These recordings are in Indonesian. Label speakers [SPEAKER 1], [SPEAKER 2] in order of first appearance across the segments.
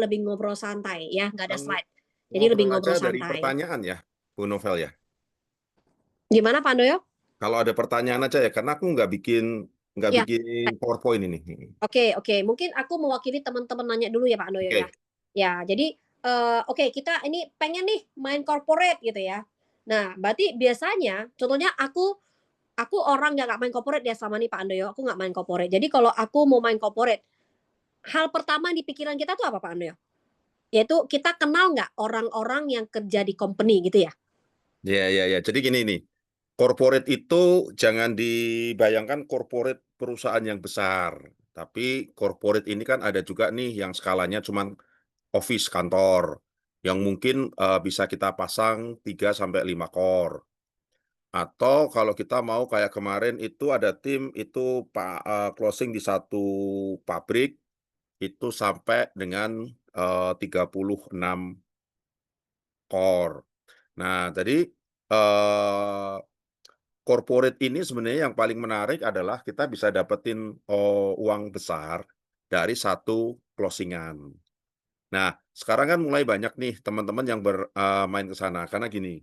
[SPEAKER 1] lebih ngobrol santai ya, nggak ada slide. Jadi lebih
[SPEAKER 2] Ngobrol aja
[SPEAKER 1] ngobrol
[SPEAKER 2] dari
[SPEAKER 1] santai.
[SPEAKER 2] pertanyaan ya, Bu Novel ya.
[SPEAKER 1] Gimana Pak Andoyo?
[SPEAKER 2] Kalau ada pertanyaan aja ya, karena aku nggak
[SPEAKER 1] Ya,
[SPEAKER 2] bikin PowerPoint ini.
[SPEAKER 1] oke. Mungkin aku mewakili teman-teman nanya dulu ya Pak Andoyo ya.
[SPEAKER 2] Oke.
[SPEAKER 1] Ya, jadi oke, kita ini pengen nih main corporate gitu ya. Nah, berarti biasanya contohnya aku orang yang nggak main corporate ya selama ini Pak Andoyo. Aku nggak main corporate. Jadi kalau aku mau main corporate, hal pertama di pikiran kita tuh apa Pak Andoyo? Yaitu kita kenal nggak orang-orang yang kerja di company gitu ya?
[SPEAKER 2] Ya. Jadi gini nih, corporate itu jangan dibayangkan corporate perusahaan yang besar. Tapi corporate ini kan ada juga nih yang skalanya cuman office kantor, yang mungkin bisa kita pasang 3 sampai 5 core. Atau kalau kita mau kayak kemarin itu ada tim itu closing di satu pabrik itu sampai dengan 36 core. Nah, jadi eh, corporate ini sebenarnya yang paling menarik adalah kita bisa dapetin uang besar dari satu closingan. Nah, sekarang kan mulai banyak nih teman-teman yang bermain ke sana karena gini,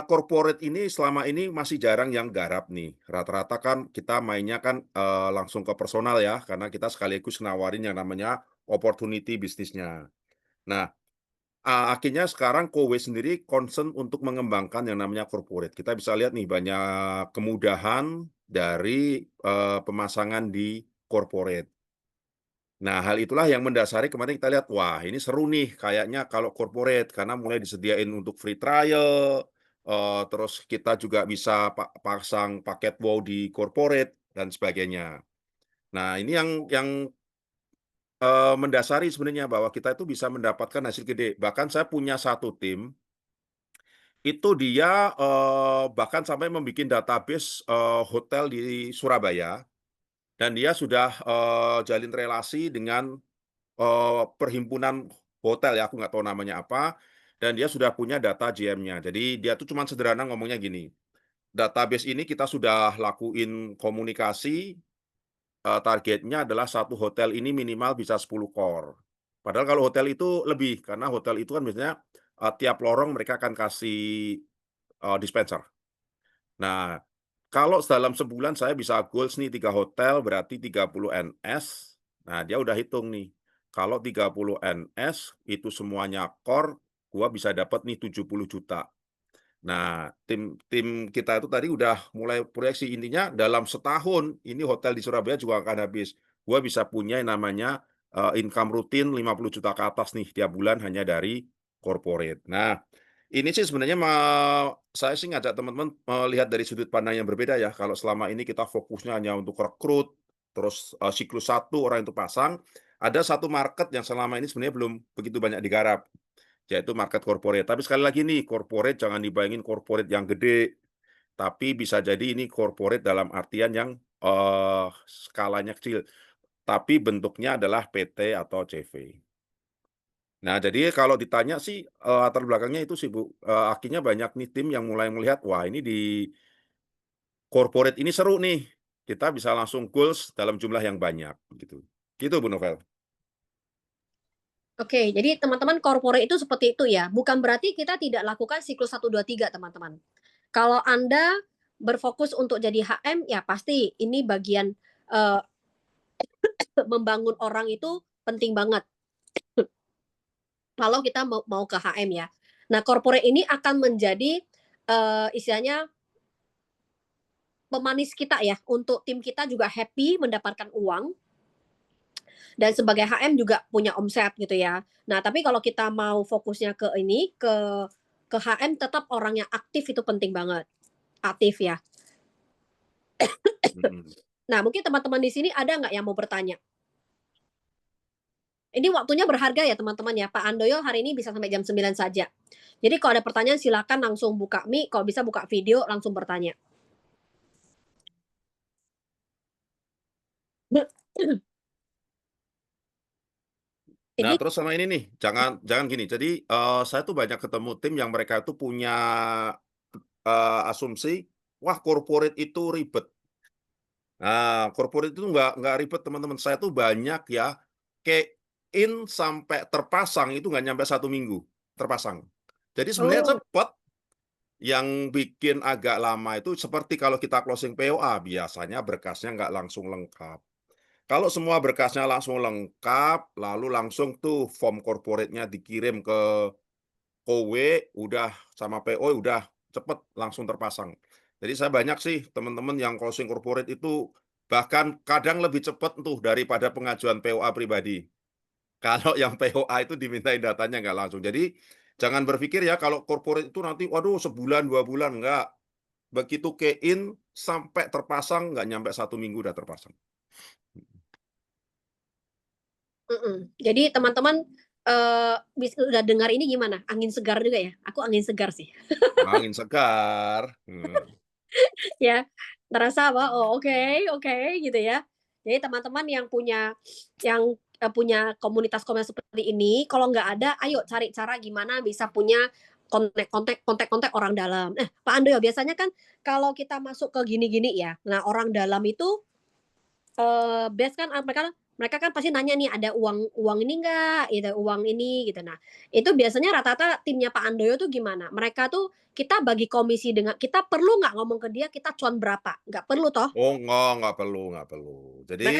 [SPEAKER 2] corporate ini selama ini masih jarang yang garap nih. Rata-rata kan kita mainnya kan langsung ke personal ya, karena kita sekaligus nawarin yang namanya opportunity bisnisnya. Nah, akhirnya sekarang Kowe sendiri concern untuk mengembangkan yang namanya corporate. Kita bisa lihat nih banyak kemudahan dari pemasangan di corporate. Nah, hal itulah yang mendasari kemarin kita lihat, wah ini seru nih kayaknya kalau corporate karena mulai disediain untuk free trial, terus kita juga bisa pasang paket wow di corporate dan sebagainya. Nah, ini yang mendasari sebenarnya bahwa kita itu bisa mendapatkan hasil gede. Bahkan saya punya satu tim, itu dia bahkan sampai membuat database hotel di Surabaya, dan dia sudah jalin relasi dengan perhimpunan hotel ya, aku nggak tahu namanya apa, dan dia sudah punya data GM-nya. Jadi dia tuh cuma sederhana ngomongnya gini, database ini kita sudah lakuin komunikasi, targetnya adalah satu hotel ini minimal bisa 10 core. Padahal kalau hotel itu lebih, karena hotel itu kan biasanya tiap lorong mereka akan kasih dispenser. Nah, kalau dalam sebulan saya bisa goals nih 3 hotel berarti 30 NS. Nah, dia udah hitung nih. Kalau 30 NS itu semuanya core, gua bisa dapat nih 70 juta. Nah, tim tim kita itu tadi udah mulai proyeksi, intinya dalam setahun ini hotel di Surabaya juga akan habis. Gua bisa punya yang namanya income rutin 50 juta ke atas nih tiap bulan hanya dari corporate. Nah, ini sih sebenarnya saya sih ngajak teman-teman melihat dari sudut pandang yang berbeda ya. Kalau selama ini kita fokusnya hanya untuk rekrut, terus siklus satu orang itu pasang, ada satu market yang selama ini sebenarnya belum begitu banyak digarap, yaitu market corporate. Tapi sekali lagi nih, corporate jangan dibayangin corporate yang gede, tapi bisa jadi ini corporate dalam artian yang skalanya kecil, tapi bentuknya adalah PT atau CV. Nah, jadi kalau ditanya sih latar belakangnya itu sih Bu, akhirnya banyak nih tim yang mulai melihat, wah ini di corporate ini seru nih, kita bisa langsung goals dalam jumlah yang banyak gitu. Gitu Bu Novel.
[SPEAKER 1] Oke, jadi teman-teman corporate itu seperti itu ya. Bukan berarti kita tidak lakukan siklus 1, 2, 3, teman-teman. Kalau Anda berfokus untuk jadi HM, ya pasti ini bagian uh, membangun orang itu penting banget. Kalau kita mau ke HM ya. Nah, corporate ini akan menjadi istilahnya pemanis kita ya. Untuk tim kita juga happy mendapatkan uang. Dan sebagai HM juga punya omset gitu ya. Nah, tapi kalau kita mau fokusnya ke ini, ke HM, tetap orang yang aktif itu penting banget. Aktif ya.
[SPEAKER 2] Mhm.
[SPEAKER 1] Nah, mungkin teman-teman di sini ada nggak yang mau bertanya? Ini waktunya berharga ya teman-teman ya. Pak Andoyo hari ini bisa sampai jam 9 saja. Jadi kalau ada pertanyaan silakan langsung buka mic, kalau bisa buka video langsung bertanya.
[SPEAKER 2] Nah,
[SPEAKER 1] Ini
[SPEAKER 2] terus sama ini nih, jangan jangan gini. Jadi saya tuh banyak ketemu tim yang mereka itu punya asumsi, wah corporate itu ribet. Nah, corporate itu nggak ribet teman-teman. Saya tuh banyak ya, kayak in sampai terpasang itu nggak nyampe 1 minggu, terpasang. Jadi sebenarnya
[SPEAKER 1] Oh,
[SPEAKER 2] cepet, yang bikin agak lama itu seperti kalau kita closing POA, biasanya berkasnya nggak langsung lengkap. Kalau semua berkasnya langsung lengkap, lalu langsung tuh form corporate-nya dikirim ke OW, udah sama PO udah cepet langsung terpasang. Jadi saya banyak sih teman-teman yang closing corporate itu bahkan kadang lebih cepet tuh daripada pengajuan POA pribadi. Kalau yang POA itu dimintain datanya nggak langsung. Jadi jangan berpikir ya kalau corporate itu nanti waduh sebulan, 2 bulan, enggak. Begitu key-in sampai terpasang nggak nyampe 1 minggu udah terpasang.
[SPEAKER 1] Jadi teman-teman udah dengar ini gimana? Angin segar juga ya? Aku angin segar sih.
[SPEAKER 2] Angin segar,
[SPEAKER 1] Ya, terasa apa? Oh, oke, oke, gitu ya. Jadi teman-teman yang punya komunitas-komunitas seperti ini, kalau nggak ada, ayo cari cara gimana bisa punya kontak-kontak orang dalam. Pak Ando ya biasanya kan kalau kita masuk ke gini-gini ya, nah orang dalam itu base kan mereka mereka kan pasti nanya nih ada uang uang ini enggak gitu, uang ini gitu. Nah, itu biasanya rata-rata timnya Pak Andoyo tuh gimana? Mereka tuh kita bagi komisi dengan kita perlu nggak ngomong ke dia kita cuan berapa? Nggak perlu toh?
[SPEAKER 2] oh nggak perlu nggak perlu.
[SPEAKER 1] Mereka
[SPEAKER 2] Jadi,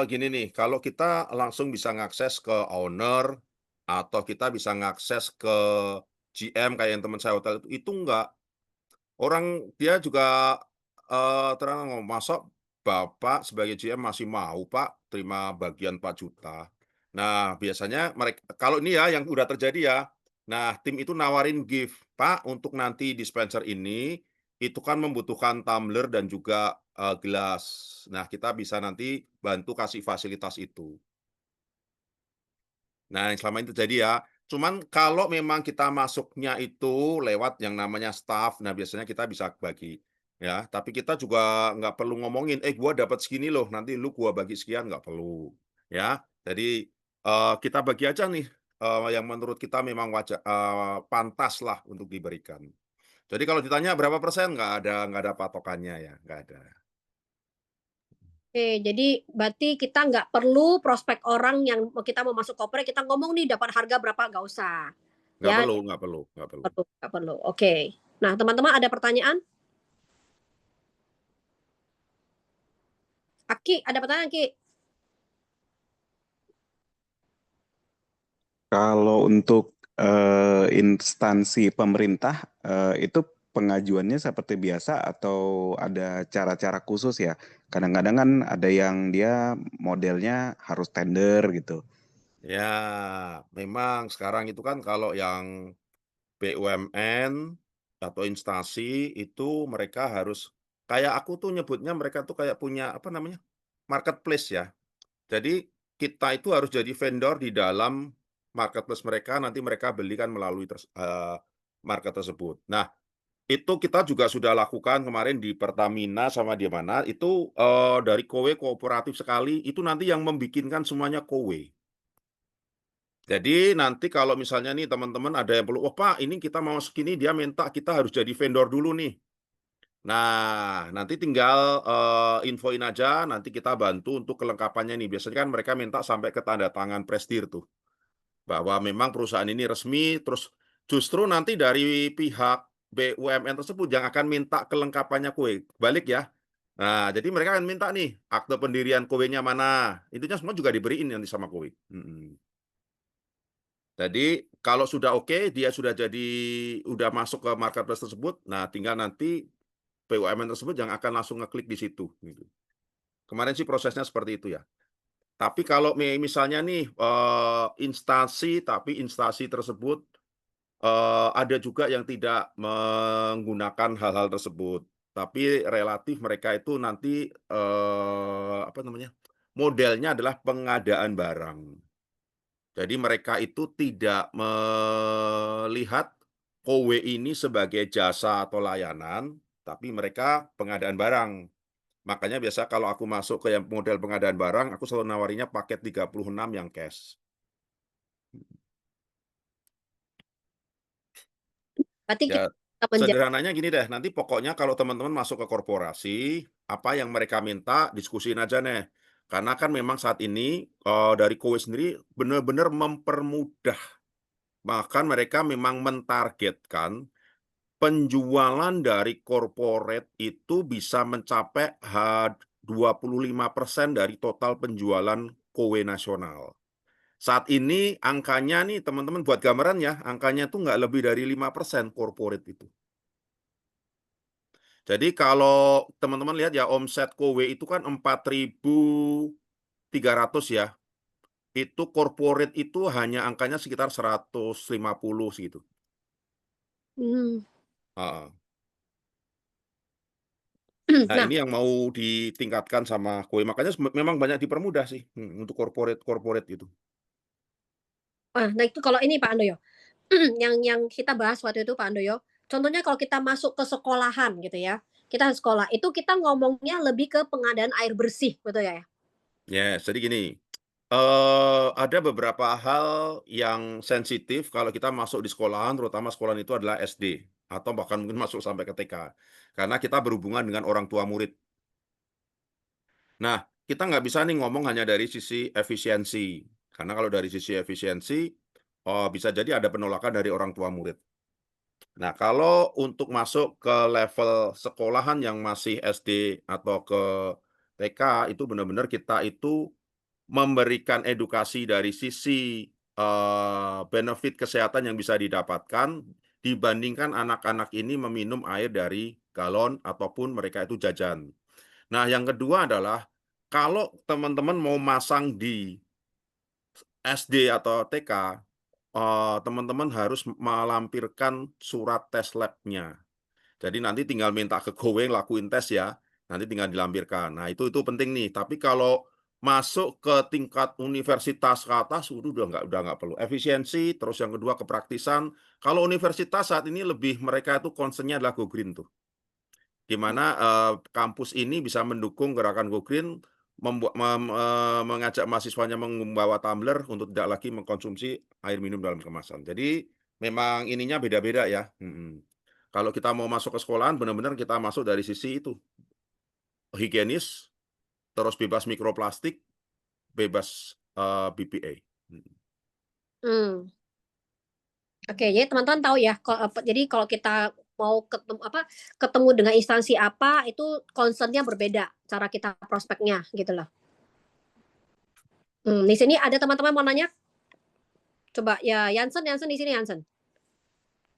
[SPEAKER 2] gini nih, kalau kita langsung bisa ngakses ke owner, atau kita bisa ngakses ke GM kayak yang teman saya hotel itu enggak. Orang dia juga, terang ngomong, "Masa Bapak sebagai GM masih mau Pak terima bagian 4 juta?" Nah, biasanya kalau ini ya yang udah terjadi ya, nah tim itu nawarin gift, "Pak, untuk nanti dispenser ini, itu kan membutuhkan tumbler dan juga, gelas. Nah, kita bisa nanti bantu kasih fasilitas itu." Nah, yang selama ini terjadi ya. Cuman kalau memang kita masuknya itu lewat yang namanya staff, nah biasanya kita bisa bagi, ya. Tapi kita juga nggak perlu ngomongin, "Eh, gua dapat segini loh, nanti lu gua bagi sekian," nggak perlu, ya. Jadi, kita bagi aja nih, yang menurut kita memang pantas lah untuk diberikan. Jadi kalau ditanya berapa persen, nggak ada patokannya ya, nggak ada.
[SPEAKER 1] oke, jadi berarti kita nggak perlu prospek orang yang kita mau masuk corporate kita ngomong nih dapat harga berapa nggak usah.
[SPEAKER 2] Nggak
[SPEAKER 1] Ya,
[SPEAKER 2] perlu nggak perlu nggak perlu.
[SPEAKER 1] nggak perlu. Oke. Nah, teman-teman ada pertanyaan? Aki, ada pertanyaan Ki?
[SPEAKER 3] Kalau untuk instansi pemerintah itu pengajuannya seperti biasa atau ada cara-cara khusus ya? Kadang-kadang kan ada yang dia modelnya harus tender gitu.
[SPEAKER 2] Ya, memang sekarang itu kan kalau yang BUMN atau instansi itu mereka harus kayak aku tuh nyebutnya mereka tuh kayak punya apa namanya, marketplace ya. Jadi kita itu harus jadi vendor di dalam marketplace mereka, nanti mereka belikan melalui market tersebut. Nah, itu kita juga sudah lakukan kemarin di Pertamina sama di mana, itu, dari KOWE kooperatif sekali, itu nanti yang membikinkan semuanya KOWE. Jadi nanti kalau misalnya nih teman-teman ada yang perlu, "Oh Pak, ini kita mau segini, dia minta kita harus jadi vendor dulu nih." Nah, nanti tinggal, infoin aja, nanti kita bantu untuk kelengkapannya nih. Biasanya kan mereka minta sampai ke tanda tangan presidir tuh, bahwa memang perusahaan ini resmi, terus justru nanti dari pihak BUMN tersebut yang akan minta kelengkapannya kue, balik ya. Nah, jadi mereka akan minta nih, akte pendirian kowenya mana, itunya semua juga diberiin nanti sama kowe. Jadi kalau sudah oke, dia sudah udah masuk ke marketplace tersebut, nah tinggal nanti BUMN tersebut yang akan langsung ngeklik di situ, gitu. Kemarin sih prosesnya seperti itu ya. Tapi kalau misalnya nih, instansi, tapi instansi tersebut, ada juga yang tidak menggunakan hal-hal tersebut. Tapi relatif mereka itu nanti, apa namanya, modelnya adalah pengadaan barang. Jadi mereka itu tidak melihat KOWE ini sebagai jasa atau layanan, tapi mereka pengadaan barang. Makanya biasa kalau aku masuk ke yang model pengadaan barang, aku selalu nawarinya paket 36 yang cash.
[SPEAKER 1] Berarti kita
[SPEAKER 2] Ya,
[SPEAKER 1] tetap menjaga.
[SPEAKER 2] sederhananya gini deh, nanti pokoknya kalau teman-teman masuk ke korporasi, apa yang mereka minta diskusiin aja nih. Karena kan memang saat ini, dari Kowe sendiri benar-benar mempermudah, bahkan mereka memang mentargetkan penjualan dari corporate itu bisa mencapai 25% dari total penjualan Kowe nasional. Saat ini angkanya nih teman-teman buat gambaran ya, angkanya tuh nggak lebih dari 5% corporate itu. Jadi kalau teman-teman lihat ya omset Kowe itu kan 4.300 ya, itu corporate itu hanya angkanya sekitar 150 segitu.
[SPEAKER 1] Mmm.
[SPEAKER 2] Heeh. Nah
[SPEAKER 1] Nah,
[SPEAKER 2] ini yang mau ditingkatkan sama Kowe, makanya memang banyak dipermudah sih, untuk corporate gitu.
[SPEAKER 1] nah itu kalau ini Pak Handoyo, yang kita bahas waktu itu Pak Handoyo, contohnya kalau kita masuk ke sekolahan gitu ya, kita sekolah, itu kita ngomongnya lebih ke pengadaan air bersih, betul ya?
[SPEAKER 2] Yes, jadi gini, ada beberapa hal yang sensitif kalau kita masuk di sekolahan, terutama sekolahan itu adalah SD, atau bahkan mungkin masuk sampai ke TK. Karena kita berhubungan dengan orang tua murid. Nah, kita nggak bisa nih ngomong hanya dari sisi efisiensi, karena kalau dari sisi efisiensi, bisa jadi ada penolakan dari orang tua murid. Nah, kalau untuk masuk ke level sekolahan yang masih SD atau ke TK, itu benar-benar kita itu memberikan edukasi dari sisi, benefit kesehatan yang bisa didapatkan, dibandingkan anak-anak ini meminum air dari galon ataupun mereka itu jajan. Nah, yang kedua adalah, kalau teman-teman mau masang di SD atau TK, teman-teman harus melampirkan surat tes lab-nya. Jadi nanti tinggal minta ke Kowe lakuin tes ya, nanti tinggal dilampirkan. Nah itu penting nih, tapi kalau masuk ke tingkat universitas ke atas, udah nggak perlu. Efisiensi, terus yang kedua kepraktisan. Kalau universitas saat ini lebih mereka itu concern-nya adalah Go Green tuh. Di mana, kampus ini bisa mendukung gerakan Go Green, mengajak mahasiswanya membawa tumbler untuk tidak lagi mengkonsumsi air minum dalam kemasan. Jadi memang ininya beda-beda ya, Kalau kita mau masuk ke sekolahan benar-benar kita masuk dari sisi itu, higienis, terus bebas mikroplastik, bebas, BPA. Mhm.
[SPEAKER 1] Mmm. Oke, jadi teman-teman tahu ya, jadi kalau kita mau ketemu dengan instansi apa, itu concern-nya berbeda, cara kita prospeknya, gitu loh. Di sini ada teman-teman mau nanya? Coba ya Yansen di sini Yansen.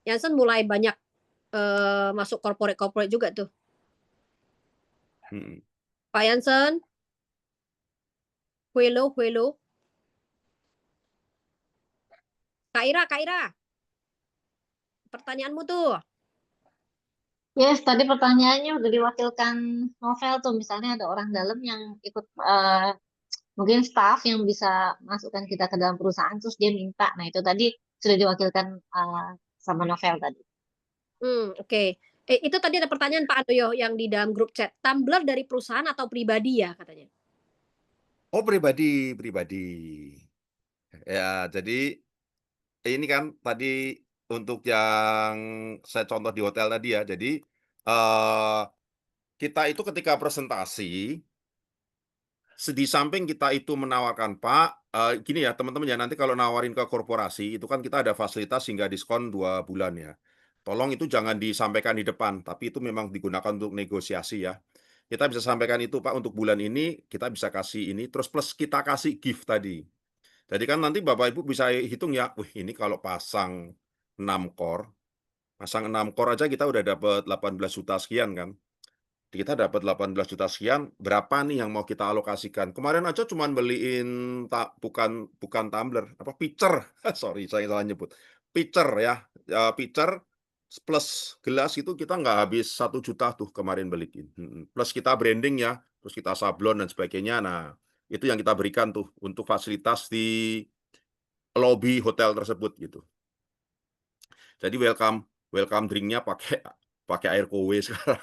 [SPEAKER 1] Yansen mulai banyak, masuk corporate-corporate juga tuh.
[SPEAKER 2] Mhm.
[SPEAKER 1] Pak Yansen, Huelo. Kak Ira, pertanyaanmu tuh.
[SPEAKER 4] Yes, tadi pertanyaannya udah diwakilkan Novel tuh. Misalnya ada orang dalam yang ikut, mungkin staff yang bisa masukkan kita ke dalam perusahaan, terus dia minta. Nah, itu tadi sudah diwakilkan sama Novel tadi.
[SPEAKER 1] Oke. Itu tadi ada pertanyaan Pak Handoyo yang di dalam grup chat. Tumbler dari perusahaan atau pribadi ya katanya?
[SPEAKER 2] Oh pribadi pribadi. Ya jadi ini kan tadi untuk yang saya contoh di hotel tadi ya, jadi, kita itu ketika presentasi, di samping kita itu menawarkan, "Pak," gini ya teman-teman ya, nanti kalau nawarin ke korporasi, itu kan kita ada fasilitas hingga diskon 2 bulan ya. Tolong itu jangan disampaikan di depan, tapi itu memang digunakan untuk negosiasi ya. Kita bisa sampaikan itu, "Pak, untuk bulan ini kita bisa kasih ini," terus plus kita kasih gift tadi. Jadi kan nanti Bapak Ibu bisa hitung ya, "Wih, ini kalau pasang 6 core aja kita udah dapat 18 juta sekian kan. Kita dapat 18 juta sekian, berapa nih yang mau kita alokasikan?" Kemarin aja cuman beliin bukan tumbler, apa, pitcher, sorry saya salah nyebut. Pitcher ya, pitcher plus gelas itu kita nggak habis 1 juta tuh kemarin beliin, plus kita branding ya, terus kita sablon dan sebagainya. Nah, itu yang kita berikan tuh untuk fasilitas di lobi hotel tersebut gitu. Jadi welcome welcome drink-nya pakai pakai air Kowe sekarang.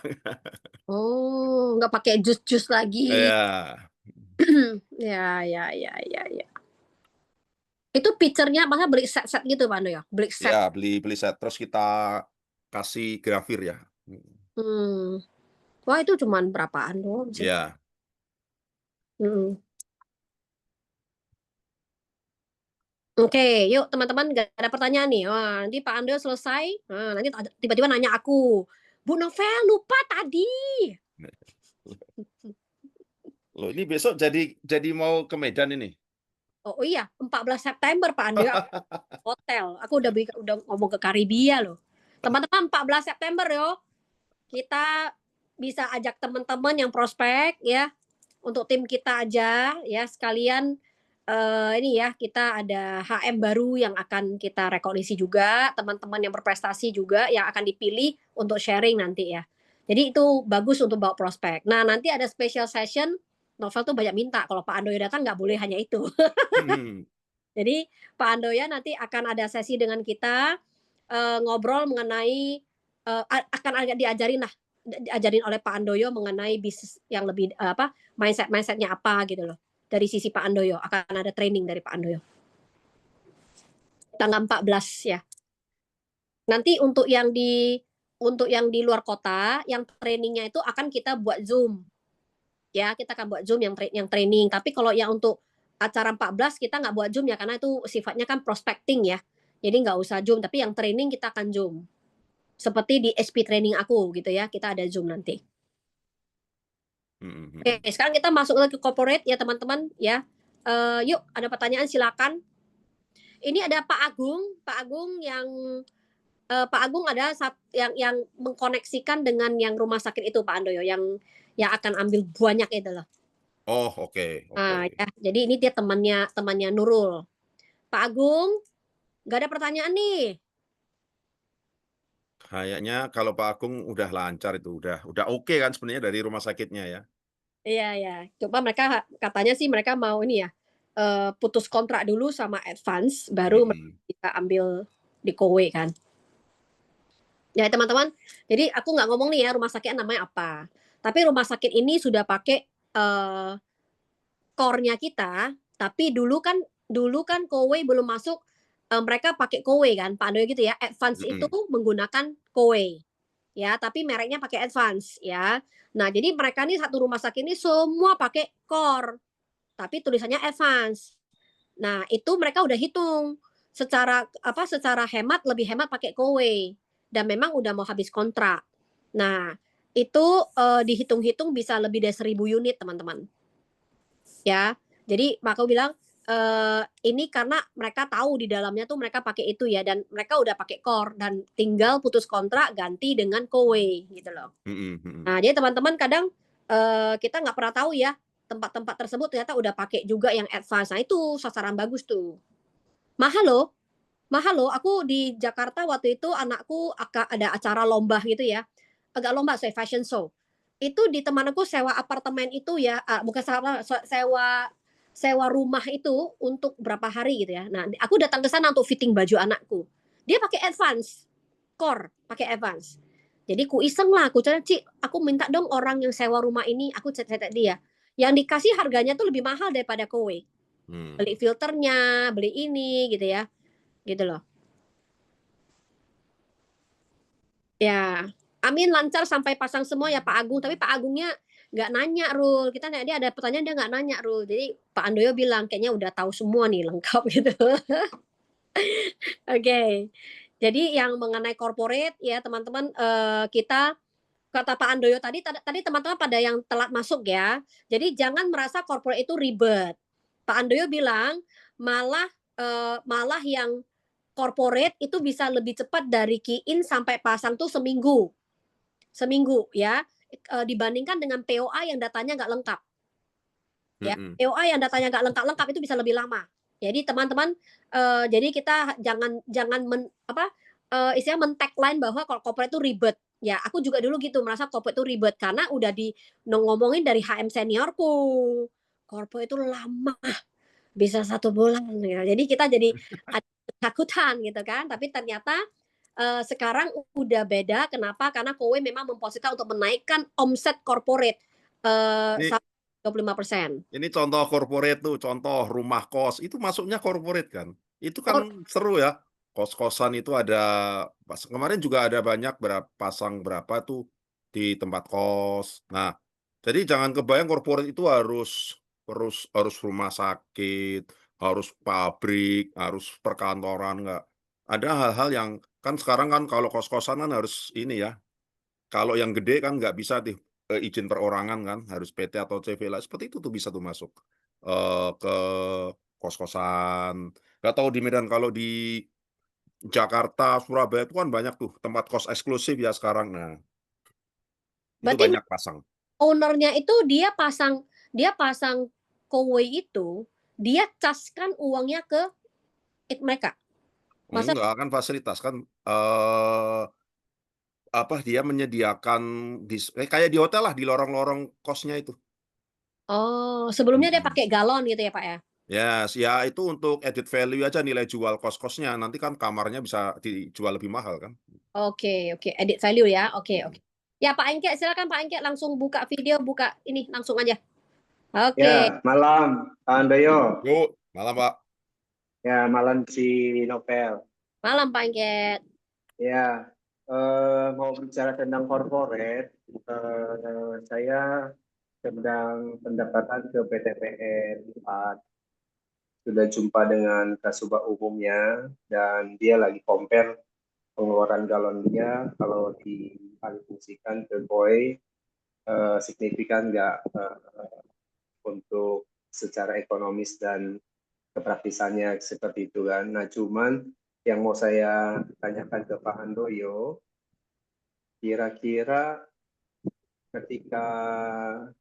[SPEAKER 1] Oh, nggak pakai jus-jus lagi.
[SPEAKER 2] Iya.
[SPEAKER 1] Ya. Itu pitcher-nya masa beli set-set gitu Pak Handoyo? Beli set?
[SPEAKER 2] Ya, beli beli set, terus kita kasih grafir ya.
[SPEAKER 1] Wah itu cuman berapaan doang sih.
[SPEAKER 2] Iya.
[SPEAKER 1] Mhm. Oke, yuk teman-teman nggak ada pertanyaan nih. Wah, nanti Pak Ando selesai, nanti tiba-tiba nanya aku, "Bu Novel lupa tadi."
[SPEAKER 2] Loh, ini besok jadi mau ke Medan ini?
[SPEAKER 1] Oh iya, 14 September Pak Ando hotel. Aku udah ngomong ke Karibia loh. Teman-teman 14 September yo. Kita bisa ajak teman-teman yang prospek ya untuk tim kita aja ya sekalian ini ya kita ada HM baru yang akan kita rekognisi juga, teman-teman yang berprestasi juga yang akan dipilih untuk sharing nanti ya. Jadi itu bagus untuk bawa prospek. Nah, nanti ada special session. Novel tuh banyak minta kalau Pak Andoyo datang nggak boleh hanya itu.
[SPEAKER 2] Mhm.
[SPEAKER 1] Jadi Pak Andoya nanti akan ada sesi dengan kita ngobrol mengenai akan agak diajarin lah diajarin oleh Pak Andoyo mengenai bisnis yang lebih apa mindsetnya apa gitu loh dari sisi Pak Andoyo akan ada training dari Pak Andoyo tanggal 14 ya. Nanti untuk yang di luar kota yang trainingnya itu akan kita buat Zoom ya kita akan buat Zoom yang training tapi kalau yang untuk acara 14 kita nggak buat Zoom ya karena itu sifatnya kan prospecting ya jadi nggak usah Zoom tapi yang training kita akan Zoom seperti di SP training aku gitu ya kita ada Zoom nanti.
[SPEAKER 2] Mhm,
[SPEAKER 1] Oke
[SPEAKER 2] mhm.
[SPEAKER 1] sekarang kita masuk lagi ke corporate ya teman-teman ya. Yuk ada pertanyaan silakan. Ini ada Pak Agung yang Pak Agung ada yang mengkoneksikan dengan yang rumah sakit itu Pak Andoyo yang akan ambil banyak itu loh.
[SPEAKER 2] Oh, oke, oke.
[SPEAKER 1] Nah, ya, jadi ini dia temannya Nurul. Pak Agung, nggak ada pertanyaan nih.
[SPEAKER 2] Kayaknya kalau Pak Agung udah lancar itu, udah oke kan sebenarnya dari rumah sakitnya ya?
[SPEAKER 1] Iya ya. Coba mereka katanya sih mereka mau ini ya putus kontrak dulu sama advance, baru mereka
[SPEAKER 2] Mhm.
[SPEAKER 1] bisa ambil di Kowe kan. Ya teman-teman, jadi aku nggak ngomong nih ya rumah sakit namanya apa. Tapi rumah sakit ini sudah pakai core-nya kita, tapi dulu kan Kowe belum masuk mereka pakai Kowe kan, Pak Andoyo gitu ya. Advance itu
[SPEAKER 2] Mhm.
[SPEAKER 1] menggunakan Kowe. Ya, tapi mereknya pakai Advance ya. Nah, jadi mereka nih satu rumah sakit ini semua pakai core, tapi tulisannya Advance. Nah, itu mereka udah hitung secara hemat lebih hemat pakai Kowe dan memang udah mau habis kontrak. Nah, itu dihitung-hitung bisa lebih dari 1.000 unit, teman-teman. Ya. Jadi maka aku bilang ini karena mereka tahu di dalamnya tuh mereka pakai itu ya dan mereka udah pakai core dan tinggal putus kontrak ganti dengan Kowe gitu loh.
[SPEAKER 2] Mhm, mhm.
[SPEAKER 1] Nah, jadi teman-teman kadang kita nggak pernah tahu ya tempat-tempat tersebut ternyata udah pakai juga yang advance. Nah, itu sasaran bagus tuh. Mahal loh, mahal loh. Aku di Jakarta waktu itu anakku ada acara lomba gitu ya. Agak lomba saya fashion show. Itu di teman aku sewa apartemen itu ya, bukan sewa rumah itu untuk berapa hari gitu ya. Nah, aku datang ke sana untuk fitting baju anakku. Dia pakai advance, core, pakai advance. Jadi ku iseng lah, aku cari, Cik, aku minta dong orang yang sewa rumah ini, aku chat dia. Yang dikasih harganya tuh lebih mahal daripada kowe.
[SPEAKER 2] Hmm.
[SPEAKER 1] Beli filternya, beli ini gitu ya. Gitu loh. Ya, amin lancar sampai pasang semua ya Pak Agung. Tapi Pak Agungnya nggak nanya Rul. Kita dia ada pertanyaan dia nggak nanya Rul. Jadi Pak Andoyo bilang kayaknya udah tahu semua nih lengkap gitu. Oke. Jadi yang mengenai corporate ya teman-teman kita kata Pak Andoyo tadi teman-teman pada yang telat masuk ya. Jadi jangan merasa corporate itu ribet. Pak Andoyo bilang malah malah yang corporate itu bisa lebih cepat dari key in sampai pasang tuh seminggu ya dibandingkan dengan POA yang datanya nggak lengkap ya
[SPEAKER 2] Mhm.
[SPEAKER 1] POA yang datanya nggak lengkap itu bisa lebih lama jadi teman-teman jadi kita jangan istilah men-tagline bahwa kalau corporate itu ribet ya aku juga dulu gitu merasa corporate itu ribet karena udah ngomongin dari HM seniorku corporate itu lama bisa 1 bulan ya. Jadi kita jadi ada ketakutan gitu kan tapi ternyata sekarang udah beda. Kenapa? Karena Kowe memang memposisikan untuk menaikkan omset corporate
[SPEAKER 2] Ini
[SPEAKER 1] sampai 25%.
[SPEAKER 2] ini contoh corporate tuh, contoh rumah kos, itu masuknya corporate kan. Itu kan
[SPEAKER 1] Kor
[SPEAKER 2] seru ya, kos-kosan itu ada pas kemarin juga ada banyak pasang berapa tuh di tempat kos. Nah, jadi jangan kebayang corporate itu harus harus harus rumah sakit, harus pabrik, harus perkantoran, nggak. Ada hal-hal yang kan sekarang kan kalau kos-kosan kan harus ini ya, kalau yang gede kan nggak bisa izin perorangan kan, harus PT atau CV lah, seperti itu tuh bisa tuh masuk, ke kos-kosan. Nggak tahu di Medan, kalau di Jakarta, Surabaya itu kan banyak tuh tempat kos eksklusif ya sekarang. Nah, itu
[SPEAKER 1] Berarti
[SPEAKER 2] banyak pasang.
[SPEAKER 1] owner-nya itu dia pasang kowe itu, dia caskan uangnya ke mereka? Masa
[SPEAKER 2] Enggak, kan fasilitas kan, dia menyediakan kayak di hotel lah, di lorong-lorong kosnya itu.
[SPEAKER 1] oh, sebelumnya dia
[SPEAKER 2] Mhm.
[SPEAKER 1] pakai galon gitu ya, Pak, ya?
[SPEAKER 2] Yes, ya itu untuk added value aja, nilai jual kos-kosnya, nanti kan kamarnya bisa dijual lebih mahal kan.
[SPEAKER 1] Oke oke, added value ya, oke oke.
[SPEAKER 2] Mhm.
[SPEAKER 1] Ya, Pak Engke, silakan Pak Engke langsung buka video, buka ini langsung aja. Oke,
[SPEAKER 5] Ya, malam, Pak Handoyo.
[SPEAKER 2] Yuk, malam Pak.
[SPEAKER 5] Ya, malam si Novel.
[SPEAKER 1] malam Pak Engke.
[SPEAKER 5] Ya, mau bicara tentang corporate, saya sedang pendapatan ke PTPN 4. Sudah jumpa dengan kasubag umumnya, dan dia lagi compare pengeluaran galon dia kalau dialihfungsikan ke KOI, signifikan nggak untuk secara ekonomis dan kepraktisannya seperti itu kan. Nah, cuman yang mau saya tanyakan ke Pak Handoyo, kira-kira ketika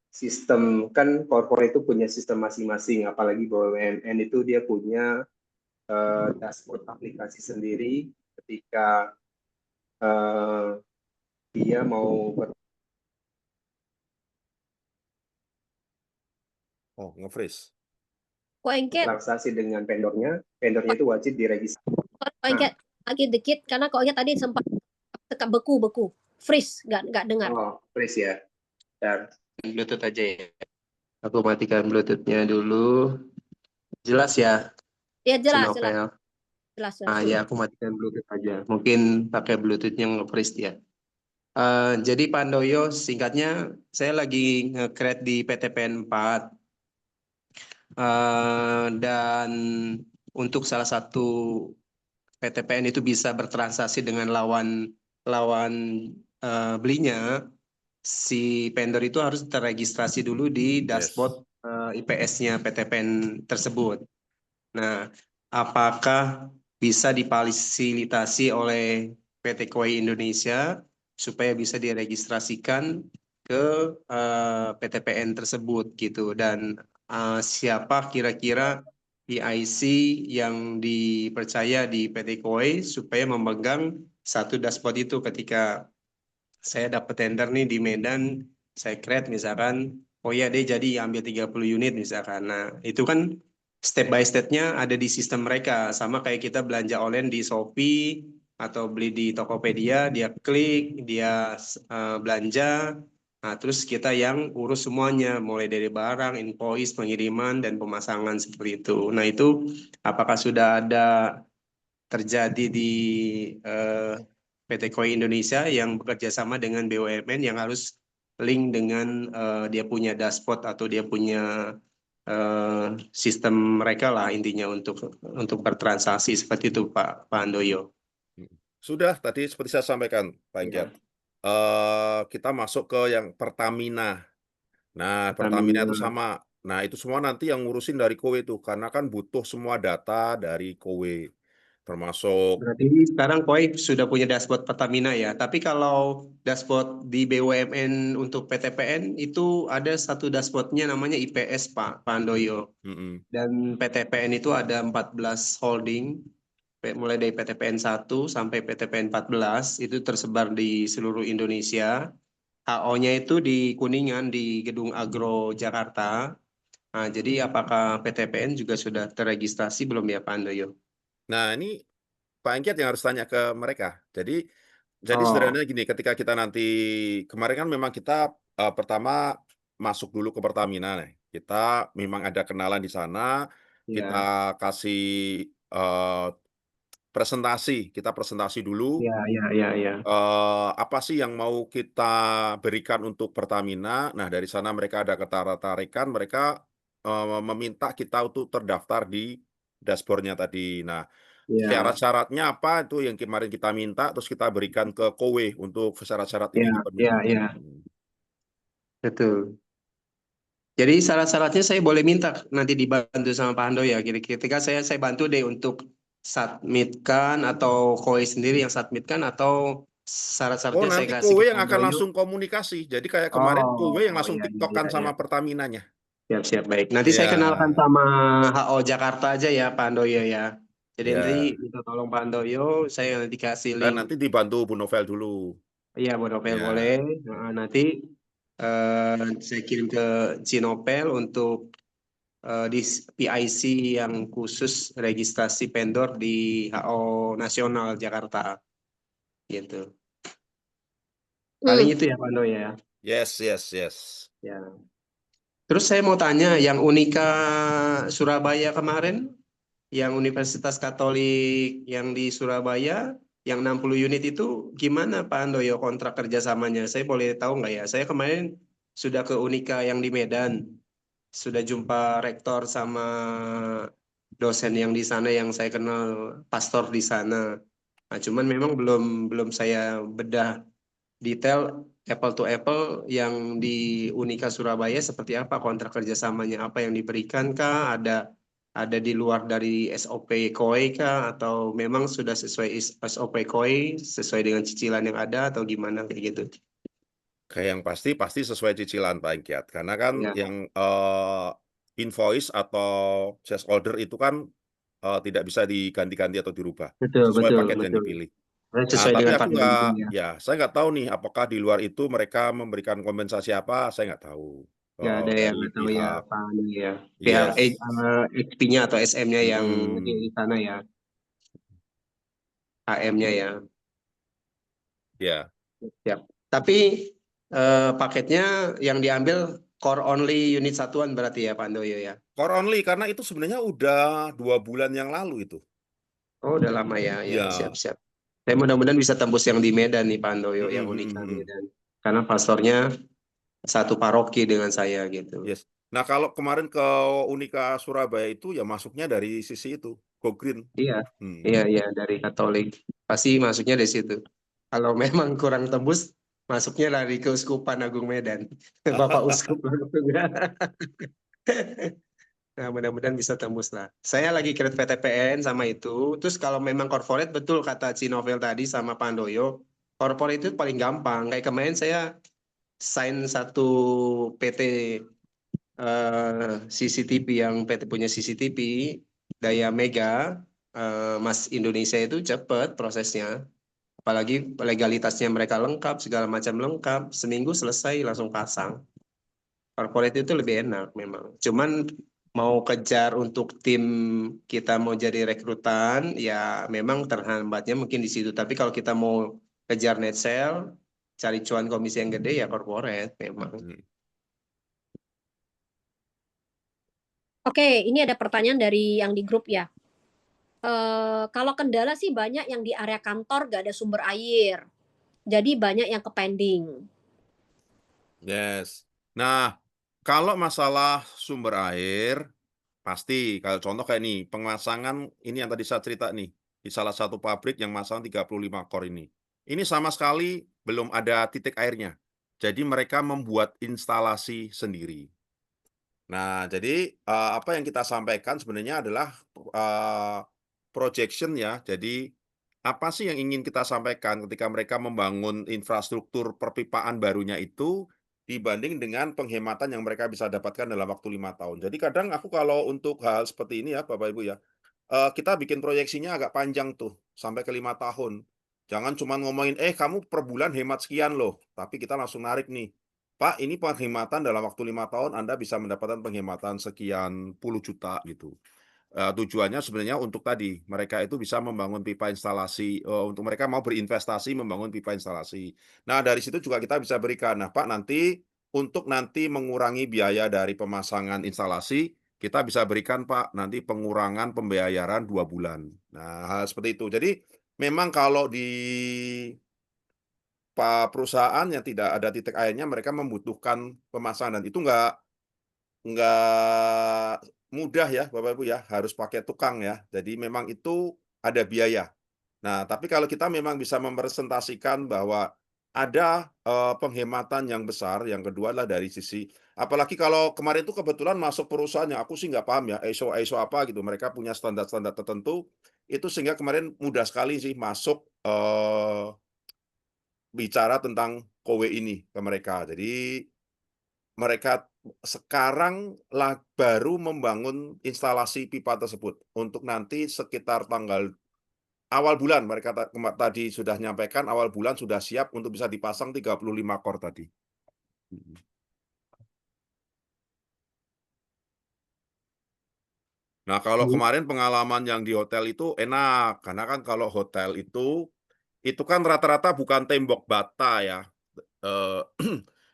[SPEAKER 5] sistem, kan korporat itu punya sistem masing-masing, apalagi BUMN itu dia punya dashboard aplikasi sendiri ketika dia mau
[SPEAKER 2] Oh, nge-freeze.
[SPEAKER 1] Pak Engke,
[SPEAKER 5] bertransaksi dengan vendornya itu wajib diregistrasi.
[SPEAKER 1] Pak Engke lagi dikit karena Kak Engke tadi sempat beku, freeze, nggak dengar.
[SPEAKER 5] Oh, please ya. Dan Bluetooth aja ya. Aku matikan Bluetooth-nya dulu. Jelas ya,
[SPEAKER 1] Ya
[SPEAKER 5] si
[SPEAKER 1] jelas,
[SPEAKER 5] Novel.
[SPEAKER 1] jelas.
[SPEAKER 5] Ya, aku matikan Bluetooth aja. Mungkin pakai Bluetooth yang nge-freeze ya. Jadi Pak Handoyo, singkatnya saya lagi nge-create di PTPN 4. Dan untuk salah satu PTPN itu bisa bertransaksi dengan lawan belinya, si vendor itu harus terregistrasi dulu di dashboard IPS-nya PTPN tersebut. Nah, apakah bisa difasilitasi oleh PT KOI Indonesia supaya bisa diregistrasikan ke PTPN tersebut gitu, dan siapa kira-kira PIC yang dipercaya di PT KOI supaya memegang satu dashboard itu ketika saya dapat tender nih di Medan, saya create misalkan, oh ya dia jadi ambil 30 unit misalkan. Nah, itu kan step by step-nya ada di sistem mereka. Sama kayak kita belanja online di Shopee atau beli di Tokopedia, dia klik, dia belanja. Nah, terus kita yang urus semuanya, mulai dari barang, invoice, pengiriman, dan pemasangan seperti itu. Nah, itu apakah sudah ada terjadi di PT KOI Indonesia yang bekerja sama dengan BUMN yang harus link dengan dia punya dashboard atau dia punya sistem mereka lah intinya untuk bertransaksi seperti itu Pak Handoyo.
[SPEAKER 2] Sudah tadi seperti saya sampaikan Pak Engkiat. Kita masuk ke yang Pertamina. Nah, Pertamina itu sama. Nah, itu semua nanti yang ngurusin dari KOWE itu, karena kan butuh semua data dari KOWE, termasuk
[SPEAKER 5] Berarti sekarang KOI sudah punya dashboard Pertamina ya. Tapi kalau dashboard di BUMN untuk PTPN itu ada satu dashboardnya namanya IPS Pak Handoyo. Dan PTPN itu ada 14 holding, mulai dari PTPN 1 sampai PTPN 14, itu tersebar di seluruh Indonesia. HO-nya itu di Kuningan, di Gedung Agro Jakarta. Nah, jadi apakah PTPN juga sudah terregistrasi belum ya Pak Handoyo?
[SPEAKER 2] Nah, ini Pak Engkiat yang harus tanya ke mereka. Jadi
[SPEAKER 5] Oh,
[SPEAKER 2] sederhananya gini, ketika kita nanti kemarin kan memang kita, pertama masuk dulu ke Pertamina nih. Kita memang ada kenalan di sana,
[SPEAKER 5] ya,
[SPEAKER 2] kita kasih, kita presentasi dulu,
[SPEAKER 5] ya.
[SPEAKER 2] apa sih yang mau kita berikan untuk Pertamina. Nah, dari sana mereka ada ketertarikan, mereka, meminta kita untuk terdaftar di dashboard-nya tadi. Nah,
[SPEAKER 5] Ya,
[SPEAKER 2] syarat-syaratnya apa itu yang kemarin kita minta, terus kita berikan ke Kowe untuk syarat-syarat
[SPEAKER 5] ya,
[SPEAKER 2] ini
[SPEAKER 5] ya,
[SPEAKER 2] dipenuhi.
[SPEAKER 5] ya, betul. Jadi syarat-syaratnya saya boleh minta nanti dibantu sama Pak Hando ya. Ketika saya bantu deh untuk submitkan atau Koi sendiri yang submitkan atau
[SPEAKER 2] Oh,
[SPEAKER 5] syarat-syaratnya saya
[SPEAKER 2] nanti
[SPEAKER 5] kasih
[SPEAKER 2] Kowe
[SPEAKER 5] ke
[SPEAKER 2] yang
[SPEAKER 5] Pak
[SPEAKER 2] akan
[SPEAKER 5] Handoyo.
[SPEAKER 2] langsung komunikasi. Jadi kayak kemarin Kowe yang
[SPEAKER 5] Oh,
[SPEAKER 2] langsung
[SPEAKER 5] iya, iya,
[SPEAKER 2] tiktokan
[SPEAKER 5] iya, iya.
[SPEAKER 2] sama Pertaminanya.
[SPEAKER 5] Siap, baik. Nanti saya
[SPEAKER 2] Ya,
[SPEAKER 5] kenalkan sama HO Jakarta aja ya Pak Handoyo ya. Jadi nanti
[SPEAKER 2] ya.
[SPEAKER 5] minta tolong Pak Handoyo, saya nanti kasih
[SPEAKER 2] Dan
[SPEAKER 5] link.
[SPEAKER 2] nanti dibantu Bu Novel dulu.
[SPEAKER 5] Iya, Bu Novel
[SPEAKER 2] Ya.
[SPEAKER 5] boleh. Nah, nanti saya kirim ke Cinopel untuk di PIC yang khusus registrasi vendor di HO Nasional Jakarta gitu. Paling itu ya Pak Ando ya.
[SPEAKER 2] Yes.
[SPEAKER 5] Ya. Terus saya mau tanya yang Unika Surabaya kemarin, yang Universitas Katolik yang di Surabaya, yang 60 unit itu gimana Pak Andoyo kontrak kerjasamanya? Saya boleh tahu nggak ya? Saya kemarin sudah ke Unika yang di Medan, sudah jumpa rektor sama dosen yang di sana yang saya kenal pastor di sana. Nah, cuman memang belum saya bedah detail apple to apple yang di Unika Surabaya seperti apa kontrak kerjasamanya, apa yang diberikan kah, ada di luar dari SOP KOI kah, atau memang sudah sesuai SOP KOI sesuai dengan cicilan yang ada atau gimana kayak gitu.
[SPEAKER 2] Kayak yang pasti sesuai cicilan Pak Engkiat. Karena kan
[SPEAKER 5] Ya,
[SPEAKER 2] yang invoice atau change order itu kan tidak bisa diganti-ganti atau dirubah
[SPEAKER 5] betul,
[SPEAKER 2] sesuai
[SPEAKER 5] betul,
[SPEAKER 2] paket yang
[SPEAKER 5] betul.
[SPEAKER 2] dipilih. Nah,
[SPEAKER 5] Sesuai
[SPEAKER 2] tapi
[SPEAKER 5] dengan
[SPEAKER 2] aku
[SPEAKER 5] paket itu ya.
[SPEAKER 2] saya nggak tahu nih apakah di luar itu mereka memberikan kompensasi apa, saya nggak tahu.
[SPEAKER 5] Ya ada yang
[SPEAKER 2] Dari
[SPEAKER 5] nggak tahu ya
[SPEAKER 2] pihak
[SPEAKER 5] apa ya. Pihak
[SPEAKER 2] yes.
[SPEAKER 5] HP-nya atau SM-nya yang di
[SPEAKER 2] Mm-mm.
[SPEAKER 5] sana ya, AM-nya ya.
[SPEAKER 2] Ya.
[SPEAKER 5] Siap. Tapi paketnya yang diambil core only unit satuan berarti ya Pak Andoyo ya.
[SPEAKER 2] Core only karena itu sebenarnya udah 2 bulan yang lalu itu.
[SPEAKER 5] Oh udah lama ya, ya
[SPEAKER 2] Ya.
[SPEAKER 5] siap-siap. Saya mudah-mudahan bisa tembus yang di Medan nih Pak Andoyo, yang Unika
[SPEAKER 2] Mm-mm.
[SPEAKER 5] Medan. Karena pastornya satu paroki dengan saya gitu.
[SPEAKER 2] Yes. Nah, kalau kemarin ke Unika Surabaya itu ya masuknya dari sisi itu, Go Green.
[SPEAKER 5] Iya,
[SPEAKER 2] Hmm.
[SPEAKER 5] iya dari Katolik. Pasti masuknya dari situ. Kalau memang kurang tembus, masuknya dari Keuskupan Agung Medan. Bapak Uskup langsung. Nah, mudah-mudahan bisa tembus lah. Saya lagi create PTPN sama itu. Terus kalau memang corporate, betul kata Cinovel tadi sama Pandoyo, corporate itu paling gampang. Kayak kemarin saya sign satu PT CCTV yang PT punya CCTV, Daya Mega, Mas Indonesia itu cepat prosesnya. Apalagi legalitasnya mereka lengkap, segala macam lengkap. Seminggu selesai langsung pasang. Corporate itu lebih enak memang. Cuman mau kejar untuk tim kita mau jadi rekrutan, ya memang terhambatnya mungkin di situ. Tapi kalau kita mau kejar net sale, cari cuan komisi yang gede ya corporate memang.
[SPEAKER 1] Oke, ini ada pertanyaan dari yang di grup ya. Kalau kendala sih banyak yang di area kantor gak ada sumber air. Jadi banyak yang ke pending.
[SPEAKER 2] Yes. Nah, kalau masalah sumber air, pasti kalau contoh kayak nih, pemasangan ini yang tadi saya cerita nih, di salah satu pabrik yang masang 35 core ini. Ini sama sekali belum ada titik airnya. Jadi mereka membuat instalasi sendiri. Nah, jadi apa yang kita sampaikan sebenarnya adalah projection ya. Jadi apa sih yang ingin kita sampaikan ketika mereka membangun infrastruktur perpipaan barunya itu dibanding dengan penghematan yang mereka bisa dapatkan dalam waktu 5 tahun. Jadi kadang aku kalau untuk hal seperti ini ya Bapak Ibu ya, kita bikin proyeksinya agak panjang tuh sampai ke 5 tahun. Jangan cuma ngomongin, kamu per bulan hemat sekian loh, tapi kita langsung narik nih. Pak, ini penghematan dalam waktu 5 tahun Anda bisa mendapatkan penghematan sekian puluh juta gitu. Tujuannya sebenarnya untuk tadi, mereka itu bisa membangun pipa instalasi, untuk mereka mau berinvestasi membangun pipa instalasi. Nah, dari situ juga kita bisa berikan, nah Pak nanti, untuk nanti mengurangi biaya dari pemasangan instalasi, kita bisa berikan Pak, nanti pengurangan pembayaran 2 bulan. Nah, hal seperti itu. Jadi, memang kalau di perusahaan yang tidak ada titik airnya, mereka membutuhkan pemasangan dan itu nggak mudah ya Bapak Ibu ya, harus pakai tukang ya. Jadi memang itu ada biaya. Nah, tapi kalau kita memang bisa mempresentasikan bahwa ada penghematan yang besar, yang kedua adalah dari sisi apalagi kalau kemarin itu kebetulan masuk perusahaan yang aku sih nggak paham ya, ISO apa gitu, mereka punya standar-standar tertentu, itu sehingga kemarin mudah sekali sih masuk, bicara tentang kowe ini ke mereka. Jadi mereka sekarang baru membangun instalasi pipa tersebut untuk nanti sekitar tanggal awal bulan mereka tadi sudah nyampaikan awal bulan sudah siap untuk bisa dipasang 35 kor tadi. Mhm. Nah, kalau kemarin pengalaman yang di hotel itu enak, karena kan kalau hotel itu kan rata-rata bukan tembok bata ya. Eee,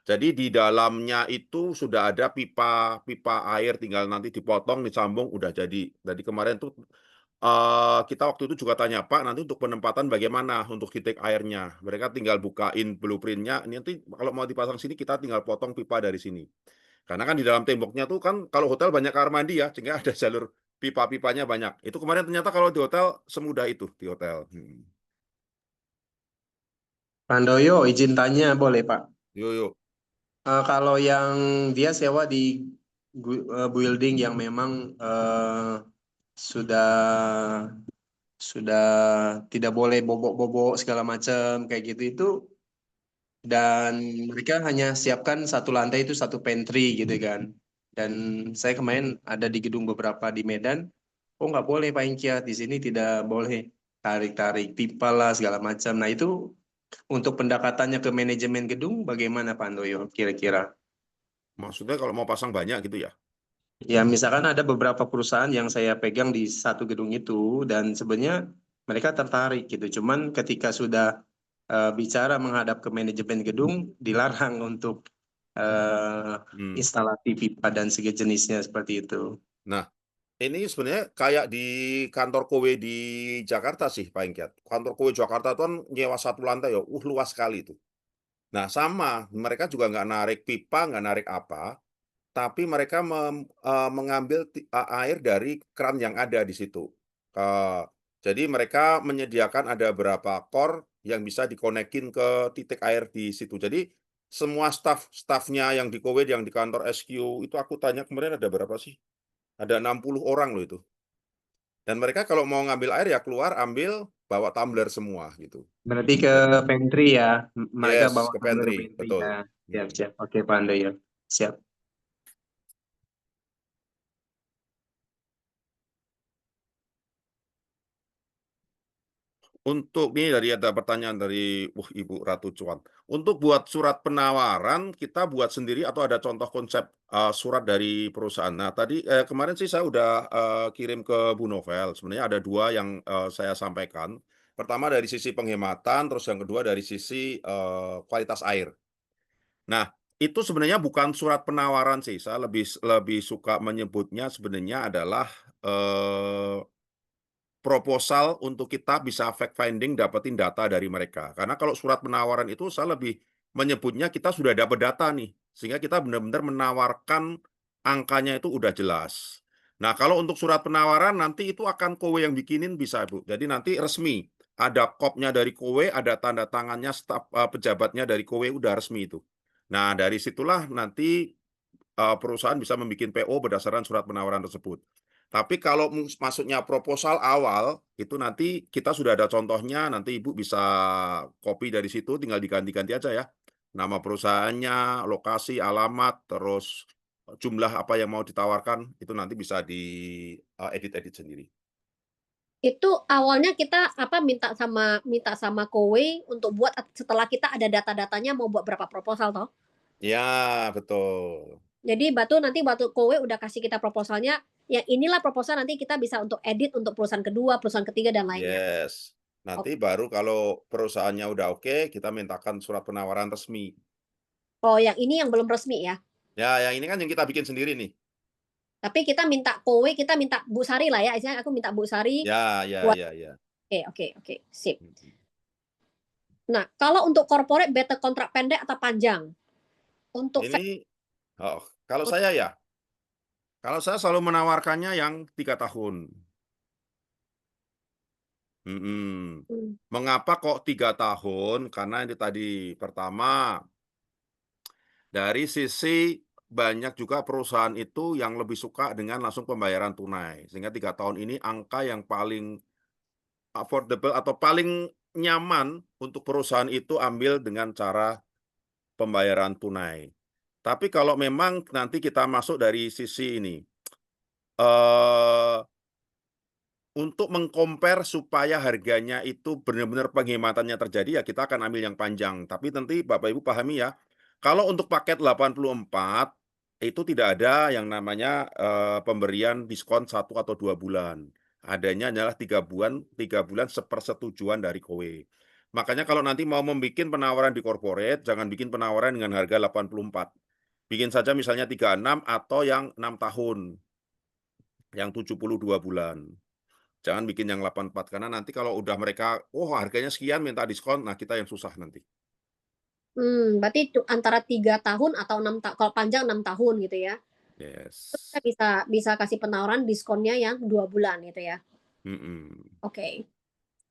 [SPEAKER 2] jadi di dalamnya itu sudah ada pipa pipa air, tinggal nanti dipotong, disambung, udah jadi. Jadi kemarin tuh, kita waktu itu juga tanya, "Pak, nanti untuk penempatan bagaimana untuk titik airnya?" Mereka tinggal bukain blueprint-nya, "Nanti kalau mau dipasang sini, kita tinggal potong pipa dari sini." Karena kan di dalam temboknya tuh kan kalau hotel banyak kamar mandi ya, sehingga ada jalur pipa-pipanya banyak. Itu kemarin ternyata kalau di hotel semudah itu, di hotel. Mhm.
[SPEAKER 5] Pak Handoyo, izin tanya boleh Pak?
[SPEAKER 2] Yo yo.
[SPEAKER 5] Kalau yang dia sewa di building yang memang sudah sudah tidak boleh bobok-bobok segala macam kayak gitu itu, dan mereka hanya siapkan satu lantai itu satu pantry gitu kan. Dan saya kemarin ada di gedung beberapa di Medan, oh nggak boleh Pak Inkiat, di sini tidak boleh tarik-tarik pipa lah segala macam. Nah itu untuk pendekatannya ke manajemen gedung bagaimana Pak Handoyo kira-kira?
[SPEAKER 2] Maksudnya kalau mau pasang banyak gitu ya?
[SPEAKER 5] Ya misalkan ada beberapa perusahaan yang saya pegang di satu gedung itu dan sebenarnya mereka tertarik gitu. Cuman ketika sudah bicara menghadap ke manajemen gedung dilarang untuk
[SPEAKER 2] Hmm.
[SPEAKER 5] instalasi pipa dan sejenisnya seperti itu.
[SPEAKER 2] Nah, ini sebenarnya kayak di kantor Kowe di Jakarta sih, Pak Ingkiat. Kantor Kowe Jakarta itu kan nyewa satu lantai ya, luas sekali itu. Nah, sama, mereka juga nggak narik pipa, nggak narik apa, tapi mereka mengambil air dari keran yang ada di situ. Jadi mereka menyediakan ada berapa kor yang bisa dikonekin ke titik air di situ. Jadi semua staf-stafnya yang di Kowe, yang di kantor SQ, itu aku tanya kemarin ada berapa sih? Ada 60 orang loh itu. Dan mereka kalau mau ngambil air ya keluar, ambil, bawa tumbler semua gitu.
[SPEAKER 5] Berarti ke
[SPEAKER 2] Dan
[SPEAKER 5] pantry ya, mereka
[SPEAKER 2] yes,
[SPEAKER 5] bawa
[SPEAKER 2] ke
[SPEAKER 5] sambil ke
[SPEAKER 2] pantry,
[SPEAKER 5] pantry
[SPEAKER 2] betul.
[SPEAKER 5] ya. Siap,
[SPEAKER 2] Mhm.
[SPEAKER 5] siap. Oke Pak Handoyo, siap.
[SPEAKER 2] Untuk ini dari ada pertanyaan dari Ibu Ratu Cuan. Untuk buat surat penawaran kita buat sendiri atau ada contoh konsep surat dari perusahaan. Nah tadi kemarin sih saya udah kirim ke Bu Novel. Sebenarnya ada dua yang saya sampaikan. Pertama dari sisi penghematan, terus yang kedua dari sisi kualitas air. Nah itu sebenarnya bukan surat penawaran sih. Saya lebih lebih suka menyebutnya sebenarnya adalah proposal untuk kita bisa fact finding, dapetin data dari mereka. Karena kalau surat penawaran itu saya lebih menyebutnya kita sudah dapat data nih, sehingga kita benar-benar menawarkan angkanya itu udah jelas. Nah, kalau untuk surat penawaran nanti itu akan Kowe yang bikinin bisa, Bu. Jadi nanti resmi, ada kopnya dari Kowe, ada tanda tangannya staf pejabatnya dari Kowe udah resmi itu. Nah, dari situlah nanti perusahaan bisa membuat PO berdasarkan surat penawaran tersebut. Tapi kalau masuknya proposal awal, itu nanti kita sudah ada contohnya, nanti Ibu bisa copy dari situ, tinggal diganti-ganti aja ya. Nama perusahaannya, lokasi, alamat, terus jumlah apa yang mau ditawarkan, itu nanti bisa di-edit-edit sendiri.
[SPEAKER 1] Itu awalnya kita minta sama Kowe untuk buat setelah kita ada data-datanya mau buat berapa proposal toh.
[SPEAKER 2] Ya, betul.
[SPEAKER 1] Jadi nanti Kowe udah kasih kita proposalnya, ya inilah proposal nanti kita bisa untuk edit untuk perusahaan kedua, perusahaan ketiga dan lainnya.
[SPEAKER 2] Yes.
[SPEAKER 1] Oh,
[SPEAKER 2] Nanti baru kalau perusahaannya udah oke, kita mintakan surat penawaran resmi.
[SPEAKER 1] oh yang ini yang belum resmi ya.
[SPEAKER 2] Ya, yang ini kan yang kita bikin sendiri nih.
[SPEAKER 1] Tapi kita minta Kowe, kita minta Bu Sari lah ya. Istilahnya aku minta Bu Sari
[SPEAKER 2] Ya, ya,
[SPEAKER 1] buat
[SPEAKER 2] ya, ya.
[SPEAKER 1] oke, sip.
[SPEAKER 2] Mhm.
[SPEAKER 1] Nah, kalau untuk corporate better kontrak pendek atau panjang? Untuk
[SPEAKER 2] Ini kalau saya ya, Kalau saya selalu menawarkannya yang 3 tahun. Mhm.
[SPEAKER 1] Hmm.
[SPEAKER 2] Mengapa kok 3 tahun? Karena ini tadi, pertama, dari sisi banyak juga perusahaan itu yang lebih suka dengan langsung pembayaran tunai. Sehingga 3 tahun ini angka yang paling affordable atau paling nyaman untuk perusahaan itu ambil dengan cara pembayaran tunai. Tapi kalau memang nanti kita masuk dari sisi ini, eee, untuk supaya harganya itu benar-benar penghematannya terjadi, ya kita akan ambil yang panjang. Tapi nanti Bapak Ibu pahami ya, kalau untuk paket 84, itu tidak ada yang namanya, pemberian diskon 1 atau 2 bulan. Adanya adalah 3 bulan sepersetujuan dari KOWE. Makanya kalau nanti mau membuat penawaran di corporate, jangan bikin penawaran dengan harga 84. Bikin saja misalnya 36 atau yang 6 tahun, yang 72 bulan. Jangan bikin yang 84, karena nanti kalau udah mereka, "Oh, harganya sekian, minta diskon," nah kita yang susah nanti.
[SPEAKER 1] Berarti itu antara 3 tahun atau 6 kalau panjang 6 tahun gitu ya? Kita
[SPEAKER 2] Yes.
[SPEAKER 1] bisa kasih penawaran diskonnya yang 2 bulan gitu ya?
[SPEAKER 2] Mhm.
[SPEAKER 1] Oke.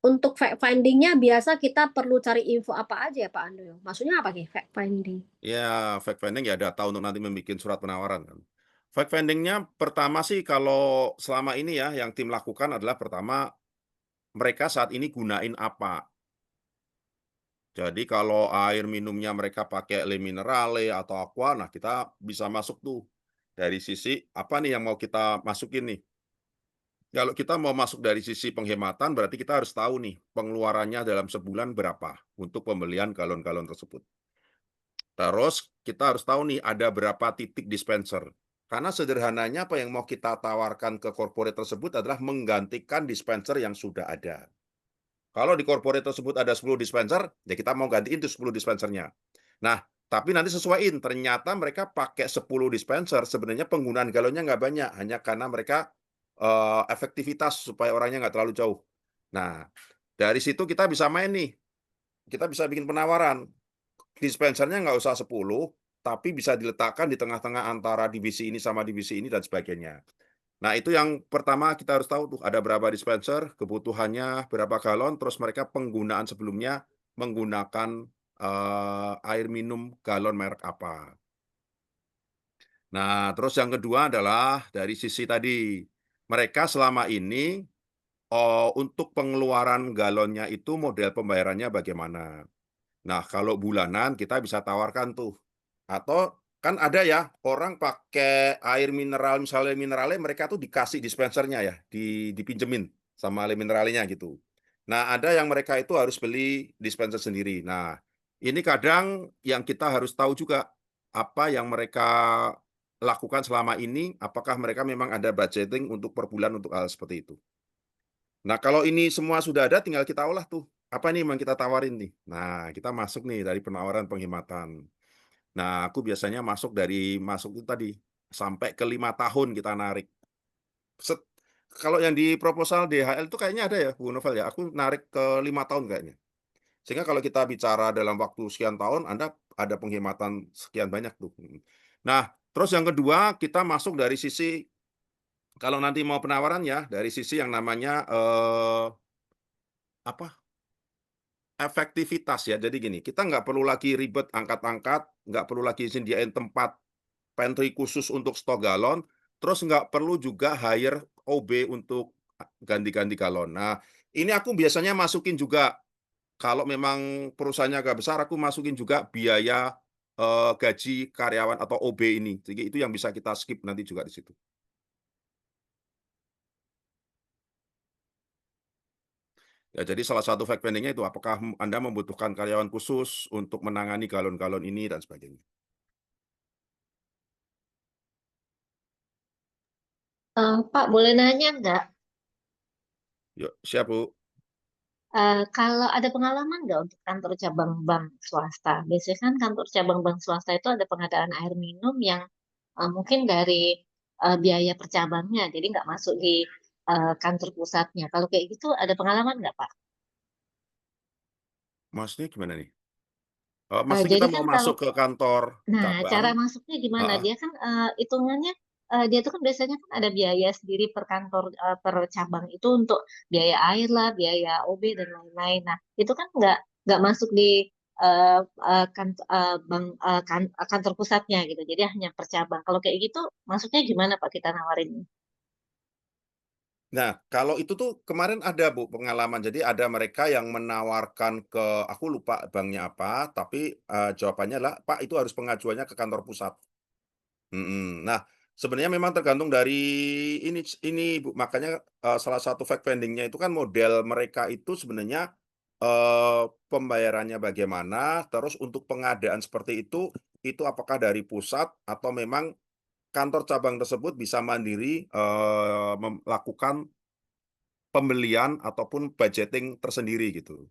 [SPEAKER 1] Untuk fact finding-nya biasa kita perlu cari info apa aja ya Pak Handoyo? Maksudnya apa nih fact finding?
[SPEAKER 2] Ya, fact finding ya data untuk nanti membuat surat penawaran kan. Fact finding-nya pertama sih kalau selama ini ya, yang tim lakukan adalah pertama, mereka saat ini gunain apa. Jadi kalau air minumnya mereka pakai Le Minerale atau Aqua, nah kita bisa masuk tuh, dari sisi apa nih yang mau kita masukin nih. Kalau kita mau masuk dari sisi penghematan, berarti kita harus tahu nih, pengeluarannya dalam sebulan berapa untuk pembelian galon-galon tersebut. Terus kita harus tahu nih, ada berapa titik dispenser. Karena sederhananya apa yang mau kita tawarkan ke corporate tersebut adalah menggantikan dispenser yang sudah ada. Kalau di corporate tersebut ada 10 dispenser, ya kita mau gantiin tuh 10 dispensernya. Nah, tapi nanti sesuaiin, ternyata mereka pakai 10 dispenser, sebenarnya penggunaan galonnya nggak banyak, hanya karena mereka, efektivitas supaya orangnya nggak terlalu jauh. Nah, dari situ kita bisa main nih, kita bisa bikin penawaran, dispensernya nggak usah 10, tapi bisa diletakkan di tengah-tengah antara divisi ini sama divisi ini dan sebagainya. Nah, itu yang pertama kita harus tahu tuh, ada berapa dispenser, kebutuhannya berapa galon, terus mereka penggunaan sebelumnya menggunakan, air minum galon merek apa. Nah, terus yang kedua adalah dari sisi tadi, mereka selama ini, untuk pengeluaran galonnya itu model pembayarannya bagaimana. Nah, kalau bulanan kita bisa tawarkan tuh, atau kan ada ya orang pakai air mineral, misalnya mineralnya mereka tuh dikasih dispensernya ya, dipinjemin sama Le Mineralenya gitu. Nah, ada yang mereka itu harus beli dispenser sendiri. Nah, ini kadang yang kita harus tahu juga, apa yang mereka lakukan selama ini, apakah mereka memang ada budgeting untuk per bulan untuk hal seperti itu. Nah, kalau ini semua sudah ada, tinggal kita olah tuh, apa nih yang kita tawarin nih. Nah, kita masuk nih dari penawaran penghematan. Nah, aku biasanya masuk itu tadi, sampai ke 5 tahun kita narik. Set Kalau yang di proposal DHL itu kayaknya ada ya, Bu Novel ya, aku narik ke 5 tahun kayaknya. Sehingga kalau kita bicara dalam waktu sekian tahun, Anda ada penghematan sekian banyak tuh, mhm. Nah, terus yang kedua, kita masuk dari sisi kalau nanti mau penawaran ya, dari sisi yang namanya, apa, efektivitas ya. Jadi gini, kita nggak perlu lagi ribet angkat-angkat, nggak perlu lagi sediain tempat pantry khusus untuk stok galon, terus nggak perlu juga hire OB untuk ganti-ganti galon. Nah, ini aku biasanya masukin juga, kalau memang perusahaannya agak besar, aku masukin juga biaya, gaji karyawan atau OB ini. Jadi itu yang bisa kita skip nanti juga di situ. Ya, jadi salah satu fact finding-nya itu, apakah Anda membutuhkan karyawan khusus untuk menangani galon-galon ini dan sebagainya.
[SPEAKER 4] Pak, boleh nanya nggak?
[SPEAKER 2] Yuk, siap, Bu.
[SPEAKER 4] Kalau ada pengalaman nggak untuk kantor cabang bank swasta? Biasanya kan kantor cabang bank swasta itu ada pengadaan air minum yang mungkin dari biaya per cabangnya, jadi nggak masuk di kantor pusatnya. Kalau kayak gitu ada pengalaman nggak, Pak?
[SPEAKER 2] Maksudnya gimana nih? Maksudnya
[SPEAKER 4] Jadi
[SPEAKER 2] kita
[SPEAKER 4] kan
[SPEAKER 2] mau
[SPEAKER 4] kalau
[SPEAKER 2] masuk ke kantor
[SPEAKER 4] Nah,
[SPEAKER 2] cabang?
[SPEAKER 4] cara masuknya gimana?
[SPEAKER 2] Heeh.
[SPEAKER 4] Dia kan hitungannya dia tuh kan biasanya kan ada biaya sendiri per kantor, per cabang itu untuk biaya air lah, biaya OB dan lain-lain. Nah, itu kan nggak masuk di kantor pusatnya gitu. Jadi hanya per cabang. Kalau kayak gitu, maksudnya gimana Pak kita nawarin?
[SPEAKER 2] Nah, kalau itu tuh kemarin ada Bu pengalaman. Jadi ada mereka yang menawarkan ke aku lupa banknya apa, tapi, jawabannya adalah, "Pak, itu harus pengajuannya ke kantor pusat." Nah, sebenarnya memang tergantung dari ini Bu, makanya, salah satu fact finding-nya itu kan model mereka itu sebenarnya, pembayarannya bagaimana, terus untuk pengadaan seperti itu apakah dari pusat atau memang kantor cabang tersebut bisa mandiri, melakukan pembelian ataupun budgeting tersendiri gitu.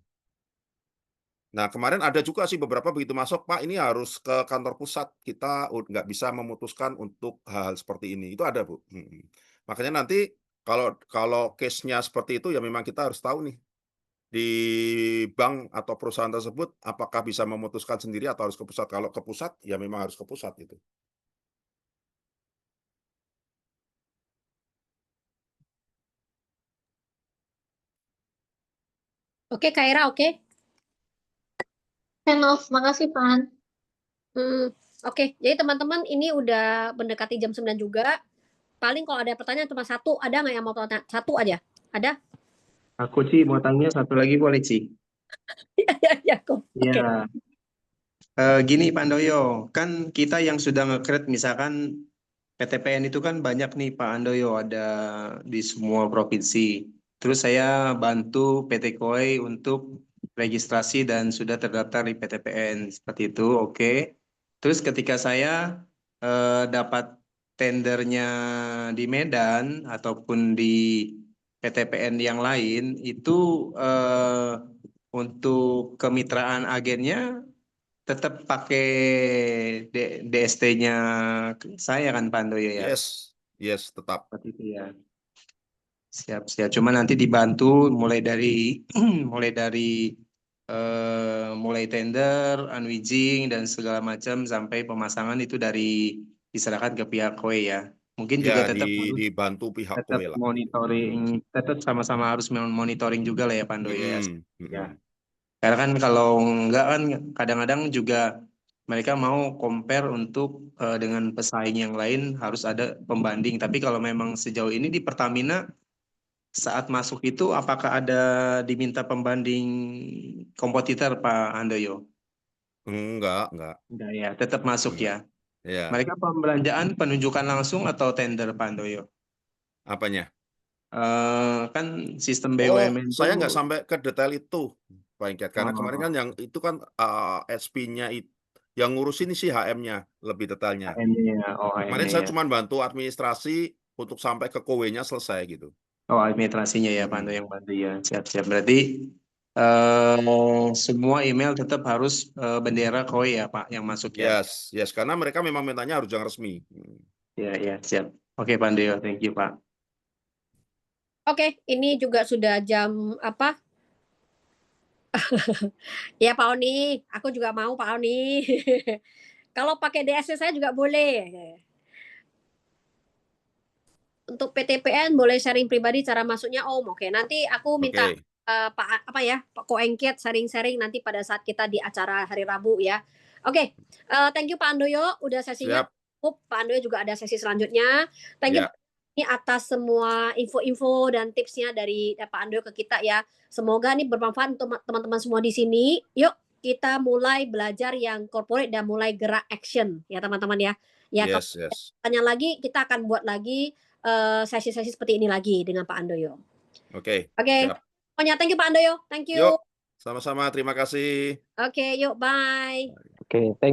[SPEAKER 2] Nah, kemarin ada juga sih beberapa begitu masuk, "Pak, ini harus ke kantor pusat, kita nggak bisa memutuskan untuk hal-hal seperti ini." Itu ada, Bu, Makanya nanti kalau kalau case-nya seperti itu, ya memang kita harus tahu nih, di bank atau perusahaan tersebut apakah bisa memutuskan sendiri atau harus ke pusat. Kalau ke pusat, ya memang harus ke pusat gitu.
[SPEAKER 1] Oke, Kak Ira, oke?
[SPEAKER 4] Nov, makasih Pan.
[SPEAKER 1] Oke. Jadi teman-teman ini udah mendekati jam 9 juga. Paling kalau ada pertanyaan cuma satu, ada nggak yang mau tanya? Satu aja. Ada?
[SPEAKER 5] Aku Ci mau tanya satu lagi boleh Ci?
[SPEAKER 1] Ya, kok. Oke.
[SPEAKER 5] Iya. Gini Pak Andoyo, kan kita yang sudah nge-create misalkan PTPN itu kan banyak nih Pak Andoyo, ada di semua provinsi. Terus saya bantu PT KOI untuk registrasi dan sudah terdaftar di PTPN seperti itu, oke. Terus ketika saya dapat tendernya di Medan ataupun di PTPN yang lain itu untuk kemitraan agennya tetap pakai DST-nya saya kan Pak Andoyo ya.
[SPEAKER 2] Yes, yes, tetap.
[SPEAKER 5] Seperti itu ya. Siap, siap. Cuma nanti dibantu mulai dari mulai tender, unwijing dan segala macam sampai pemasangan itu dari diserahkan ke pihak KOE ya. Mungkin juga
[SPEAKER 2] Ya,
[SPEAKER 5] tetap harus
[SPEAKER 2] dibantu pihak KOE lah.
[SPEAKER 5] monitoring, tetap sama-sama harus monitoring juga lah ya Pak Andoyo ya. Ya.
[SPEAKER 2] Mhm.
[SPEAKER 5] Karena kan kalau enggak kan kadang-kadang juga mereka mau compare untuk dengan pesaing yang lain harus ada pembanding. Tapi kalau memang sejauh ini di Pertamina saat masuk itu apakah ada diminta pembanding kompetitor Pak Handoyo?
[SPEAKER 2] Enggak,
[SPEAKER 5] Enggak ya, tetap masuk
[SPEAKER 2] enggak.
[SPEAKER 5] ya.
[SPEAKER 2] Ya,
[SPEAKER 5] Mereka pembelanjaan penunjukan langsung atau tender Pak Handoyo?
[SPEAKER 2] apanya?
[SPEAKER 5] Kan sistem
[SPEAKER 2] Oh,
[SPEAKER 5] BUMN itu
[SPEAKER 2] saya nggak sampai ke detail itu, Pak Ingkat. Karena kemarin kan
[SPEAKER 5] oh,
[SPEAKER 2] yang itu kan, SP-nya yang ngurusin sih HM-nya lebih detailnya.
[SPEAKER 5] HM-nya, oh
[SPEAKER 2] Kemarin
[SPEAKER 5] HM-nya
[SPEAKER 2] saya
[SPEAKER 5] ya.
[SPEAKER 2] cuma bantu administrasi untuk sampai ke kowe-nya selesai gitu.
[SPEAKER 5] Oh, administrasinya ya Pak Handoyo
[SPEAKER 2] Mhm.
[SPEAKER 5] yang bantu ya. Siap-siap. Berarti semua email tetap harus bendera KOI ya Pak yang masuk ya.
[SPEAKER 2] Yes, yes, karena mereka memang mintanya harus yang resmi.
[SPEAKER 5] Ya, ya, siap. Oke Pak Handoyo, thank you Pak.
[SPEAKER 1] Oke, ini juga sudah jam apa? Ya Pak Oni, aku juga mau Pak Oni. Kalau pakai DSC saya juga boleh. Untuk PTPN boleh sharing pribadi cara masuknya Om. Oke, nanti aku minta
[SPEAKER 2] Oke,
[SPEAKER 1] Pak apa ya, Pak Koengket sharing-sharing nanti pada saat kita di acara hari Rabu ya. Oke, thank you Pak Andoyo, udah sesinya
[SPEAKER 2] siap.
[SPEAKER 1] cukup. Pak Andoyo juga ada sesi selanjutnya. Thank you
[SPEAKER 2] Ya,
[SPEAKER 1] ini atas semua info-info dan tipsnya dari Pak Andoyo ke kita ya. Semoga ini bermanfaat untuk teman-teman semua di sini. Yuk kita mulai belajar yang corporate dan mulai gerak action ya teman-teman ya. Ya kalau
[SPEAKER 2] yes, yes.
[SPEAKER 1] tanya lagi kita akan buat lagi sesi-sesi seperti ini lagi dengan Pak Andoyo.
[SPEAKER 2] Oke,
[SPEAKER 1] Oke,
[SPEAKER 2] siap.
[SPEAKER 1] pokoknya thank you Pak Andoyo, thank you.
[SPEAKER 2] Yuk, sama-sama, terima kasih.
[SPEAKER 1] Oke, yuk bye.
[SPEAKER 5] Oke, thank